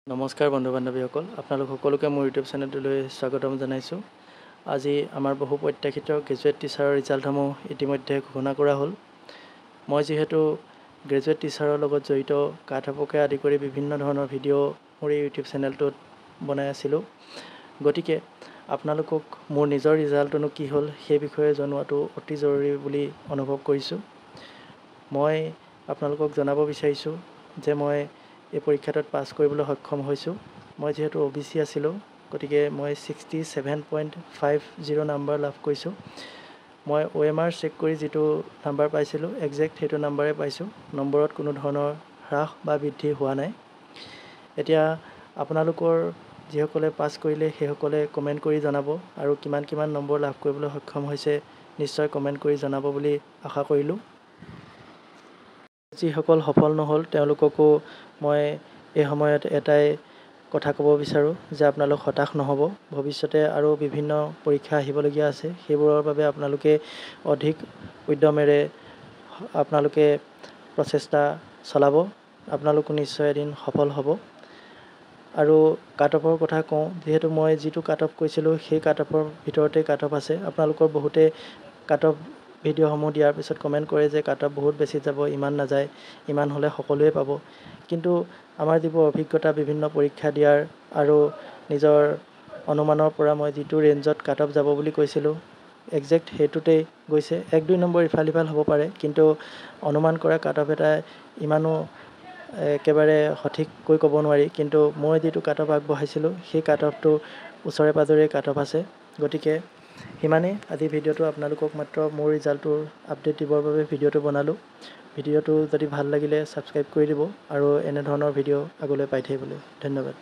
নমস্কাৰ বন্ধু বান্ধৱীসকল, আপোনালোক সকলোকে মোৰ ইউটিউব চেনেলটোলৈ স্বাগতম জনাইছোঁ। আজি আমাৰ বহু প্ৰত্যাশিত গ্ৰেজুৱেট টিচাৰৰ ৰিজাল্টসমূহ ইতিমধ্যে ঘোষণা কৰা হ'ল। মই যিহেতু গ্ৰেজুৱেট টিচাৰৰ লগত জড়িত, কাট-অফকে আদি কৰি বিভিন্ন ধৰণৰ ভিডিঅ' মোৰ এই ইউটিউব চেনেলটোত বনাই আছিলোঁ। গতিকে আপোনালোকক মোৰ নিজৰ ৰিজাল্টনো কি হ'ল সেই বিষয়ে জনোৱাটো অতি জৰুৰী বুলি অনুভৱ কৰিছোঁ। মই আপোনালোকক জনাব বিচাৰিছোঁ যে মই এই পৰীক্ষাটোত পাছ কৰিবলৈ সক্ষম হৈছোঁ। মই যিহেতু OBC আছিলোঁ, গতিকে মই 67.50 নম্বৰ লাভ কৰিছোঁ। মই OMR চেক কৰি যিটো নাম্বাৰ পাইছিলোঁ, একজেক্ট সেইটো নাম্বাৰে পাইছোঁ। নম্বৰত কোনো ধৰণৰ হ্ৰাস বা বৃদ্ধি হোৱা নাই। এতিয়া আপোনালোকৰ যিসকলে পাছ কৰিলে সেইসকলে কমেণ্ট কৰি জনাব, আৰু কিমান নম্বৰ লাভ কৰিবলৈ সক্ষম হৈছে নিশ্চয় কমেণ্ট কৰি জনাব বুলি আশা কৰিলোঁ। যিসকল সফল নহ'ল তেওঁলোককো মই এই সময়ত এটাই কথা ক'ব বিচাৰোঁ যে আপোনালোক হতাশ নহ'ব। ভৱিষ্যতে আৰু বিভিন্ন পৰীক্ষা আহিবলগীয়া আছে, সেইবোৰৰ বাবে আপোনালোকে অধিক উদ্যমেৰে আপোনালোকে প্ৰচেষ্টা চলাব। আপোনালোকো নিশ্চয় এদিন সফল হ'ব। আৰু কাট-অফৰ কথা কওঁ, যিহেতু মই যিটো কাট-অফ কৈছিলোঁ সেই কাট-অফৰ ভিতৰতে কাট-অফ আছে। আপোনালোকৰ বহুতে কাট-অফ ভিডিঅ'সমূহ দিয়াৰ পিছত কমেণ্ট কৰে যে কাট-অফ বহুত বেছি যাব, ইমান নাযায়, ইমান হ'লে সকলোৱে পাব। কিন্তু আমাৰ যিবোৰ অভিজ্ঞতা বিভিন্ন পৰীক্ষা দিয়াৰ আৰু নিজৰ অনুমানৰ পৰা মই যিটো ৰেঞ্জত কাট-অফ যাব বুলি কৈছিলোঁ, একজেক্ট সেইটোতেই গৈছে। 1-2 নম্বৰ ইফাল সিফাল হ'ব পাৰে, কিন্তু অনুমান কৰা কাট-অফ এটা ইমানো একেবাৰে সঠিককৈ ক'ব নোৱাৰি। কিন্তু মই যিটো কাট-অফ আগবঢ়াইছিলোঁ সেই কাট-অফটো ওচৰে পাজৰে কাট-অফ আছে। গতিকে সিমানেই। আজি ভিডিঅ'টো আপোনালোকক মাত্ৰ মোৰ ৰিজাল্টটোৰ আপডেট দিবৰ বাবে ভিডিঅ'টো বনালোঁ। ভিডিঅ'টো যদি ভাল লাগিলে ছাবস্ক্ৰাইব কৰি দিব আৰু এনেধৰণৰ ভিডিঅ' আগলৈ পাই থাকিবলৈ। ধন্যবাদ।